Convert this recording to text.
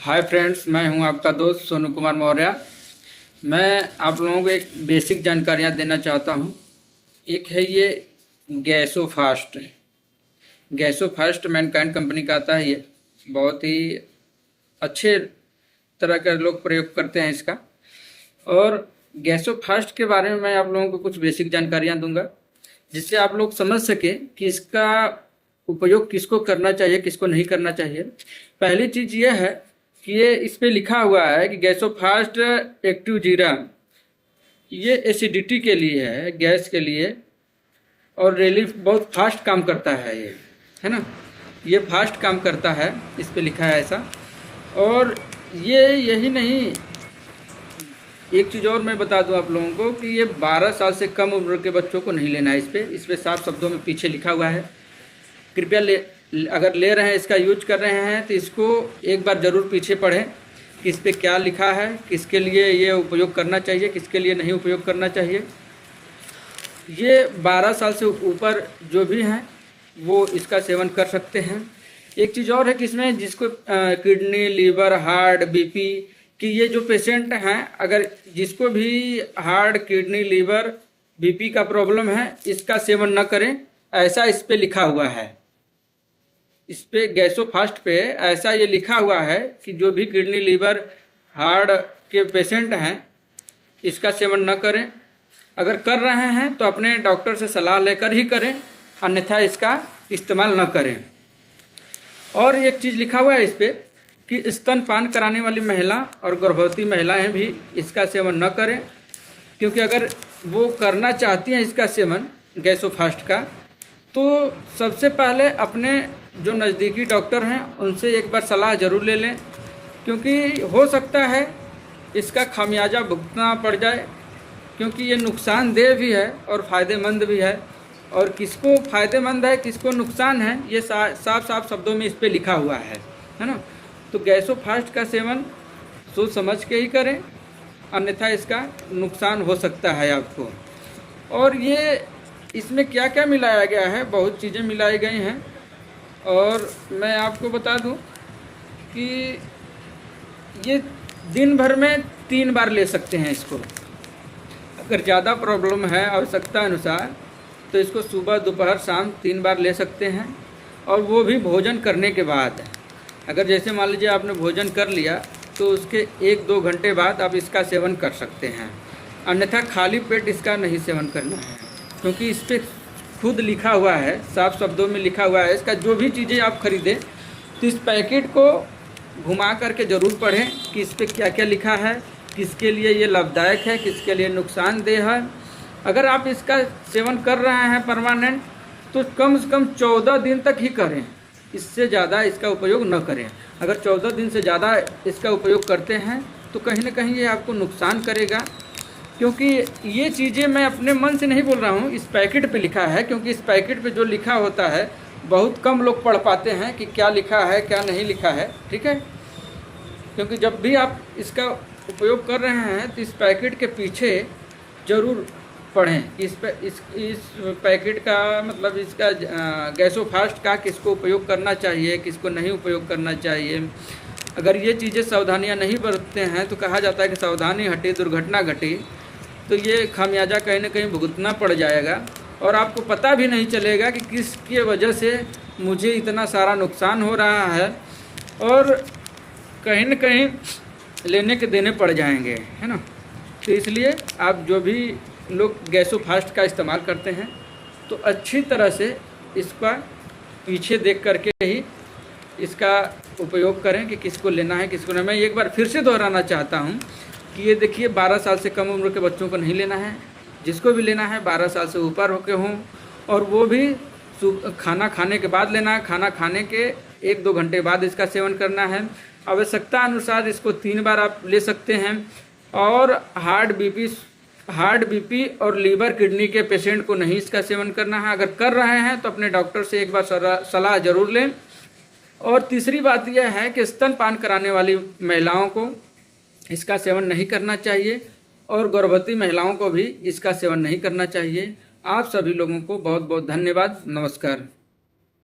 Hi friends, मैं हूं आपका दोस्त सोनू कुमार मौर्य। मैं आप लोगों को एक बेसिक जानकारियां देना चाहता हूं। एक है ये गैसोफास्ट। गैसोफास्ट मैनकाइंड कंपनी का आता है। ये बहुत ही अच्छे तरह के लोग प्रयोग करते हैं इसका। और गैसोफास्ट के बारे में मैं आप लोगों को कुछ बेसिक जानकारियां दूंगा, जिससे आप लोग समझ सके कि इसका उपयोग किसको करना चाहिए, किसको नहीं करना चाहिए। पहली चीज़ ये है कि ये इस पे लिखा हुआ है कि गैसोफास्ट एक्टिव जीरा, ये एसिडिटी के लिए है, गैस के लिए, और रिलीफ बहुत फास्ट काम करता है ये, है ना। ये फास्ट काम करता है, इस पे लिखा है ऐसा। और ये यही नहीं, एक चीज़ और मैं बता दूं आप लोगों को कि ये 12 साल से कम उम्र के बच्चों को नहीं लेना है। इस पे साफ शब्दों में पीछे लिखा हुआ है। कृपया अगर ले रहे हैं, इसका यूज कर रहे हैं, तो इसको एक बार ज़रूर पीछे पढ़ें कि इस पे क्या लिखा है, किसके लिए ये उपयोग करना चाहिए, किसके लिए नहीं उपयोग करना चाहिए। ये 12 साल से ऊपर जो भी हैं वो इसका सेवन कर सकते हैं। एक चीज़ और है कि इसमें जिसको किडनी, लीवर, हार्ट, बीपी कि ये जो पेशेंट हैं, अगर जिसको भी हार्ट, किडनी, लीवर, बीपी का प्रॉब्लम है, इसका सेवन न करें, ऐसा इस पे लिखा हुआ है। इस पे गैसोफास्ट पे ऐसा ये लिखा हुआ है कि जो भी किडनी, लीवर, हार्ट के पेशेंट हैं, इसका सेवन न करें। अगर कर रहे हैं तो अपने डॉक्टर से सलाह लेकर ही करें, अन्यथा इसका इस्तेमाल न करें। और एक चीज़ लिखा हुआ है इस पे कि स्तनपान कराने वाली महिला और गर्भवती महिलाएं भी इसका सेवन न करें, क्योंकि अगर वो करना चाहती हैं इसका सेवन गैसोफास्ट का, तो सबसे पहले अपने जो नज़दीकी डॉक्टर हैं उनसे एक बार सलाह ज़रूर ले लें, क्योंकि हो सकता है इसका खामियाजा भुगतना पड़ जाए, क्योंकि ये नुकसानदेह भी है और फ़ायदेमंद भी है। और किसको फ़ायदेमंद है, किसको नुकसान है, ये साफ साफ शब्दों में इस पे लिखा हुआ है ना। तो गैसोफास्ट का सेवन सोच समझ के ही करें, अन्यथा इसका नुकसान हो सकता है आपको। और ये इसमें क्या क्या मिलाया गया है, बहुत चीज़ें मिलाई गई हैं। और मैं आपको बता दूं कि ये दिन भर में 3 बार ले सकते हैं इसको। अगर ज़्यादा प्रॉब्लम है आवश्यकता अनुसार, तो इसको सुबह, दोपहर, शाम 3 बार ले सकते हैं। और वो भी भोजन करने के बाद। अगर जैसे मान लीजिए आपने भोजन कर लिया, तो उसके 1-2 घंटे बाद आप इसका सेवन कर सकते हैं, अन्यथा खाली पेट इसका नहीं सेवन करना है। क्योंकि इस पर खुद लिखा हुआ है, साफ शब्दों में लिखा हुआ है। इसका जो भी चीज़ें आप खरीदें, तो इस पैकेट को घुमा करके ज़रूर पढ़ें कि इस पर क्या क्या लिखा है, किसके लिए ये लाभदायक है, किसके लिए नुकसानदेह है। अगर आप इसका सेवन कर रहे हैं परमानेंट, तो कम से कम 14 दिन तक ही करें, इससे ज़्यादा इसका उपयोग न करें। अगर 14 दिन से ज़्यादा इसका उपयोग करते हैं, तो कहीं ना कहीं ये आपको नुकसान करेगा। क्योंकि ये चीज़ें मैं अपने मन से नहीं बोल रहा हूँ, इस पैकेट पे लिखा है। क्योंकि इस पैकेट पे जो लिखा होता है, बहुत कम लोग पढ़ पाते हैं कि क्या लिखा है, क्या नहीं लिखा है, ठीक है। क्योंकि जब भी आप इसका उपयोग कर रहे हैं, तो इस पैकेट के पीछे ज़रूर पढ़ें। इस पैकेट का मतलब इसका गैसोफास्ट का किसको उपयोग करना चाहिए, किसको नहीं उपयोग करना चाहिए। अगर ये चीज़ें सावधानियाँ नहीं बरतते हैं, तो कहा जाता है कि सावधानी हटी दुर्घटना घटी। तो ये खामियाजा कहीं ना कहीं भुगतना पड़ जाएगा, और आपको पता भी नहीं चलेगा कि किसकी वजह से मुझे इतना सारा नुकसान हो रहा है, और कहीं ना कहीं लेने के देने पड़ जाएंगे, है ना। तो इसलिए आप जो भी लोग गैसोफास्ट का इस्तेमाल करते हैं, तो अच्छी तरह से इसका पीछे देख करके ही इसका उपयोग करें कि किसको लेना है, किसको नहीं। मैं एक बार फिर से दोहराना चाहता हूँ कि ये देखिए, 12 साल से कम उम्र के बच्चों को नहीं लेना है। जिसको भी लेना है 12 साल से ऊपर होके हों, और वो भी खाना खाने के बाद लेना है। खाना खाने के 1-2 घंटे बाद इसका सेवन करना है। आवश्यकता अनुसार इसको 3 बार आप ले सकते हैं। और हार्ट, बीपी और लीवर, किडनी के पेशेंट को नहीं इसका सेवन करना है। अगर कर रहे हैं तो अपने डॉक्टर से एक बार सलाह ज़रूर लें। और तीसरी बात यह है कि स्तनपान कराने वाली महिलाओं को इसका सेवन नहीं करना चाहिए, और गर्भवती महिलाओं को भी इसका सेवन नहीं करना चाहिए। आप सभी लोगों को बहुत बहुत धन्यवाद। नमस्कार।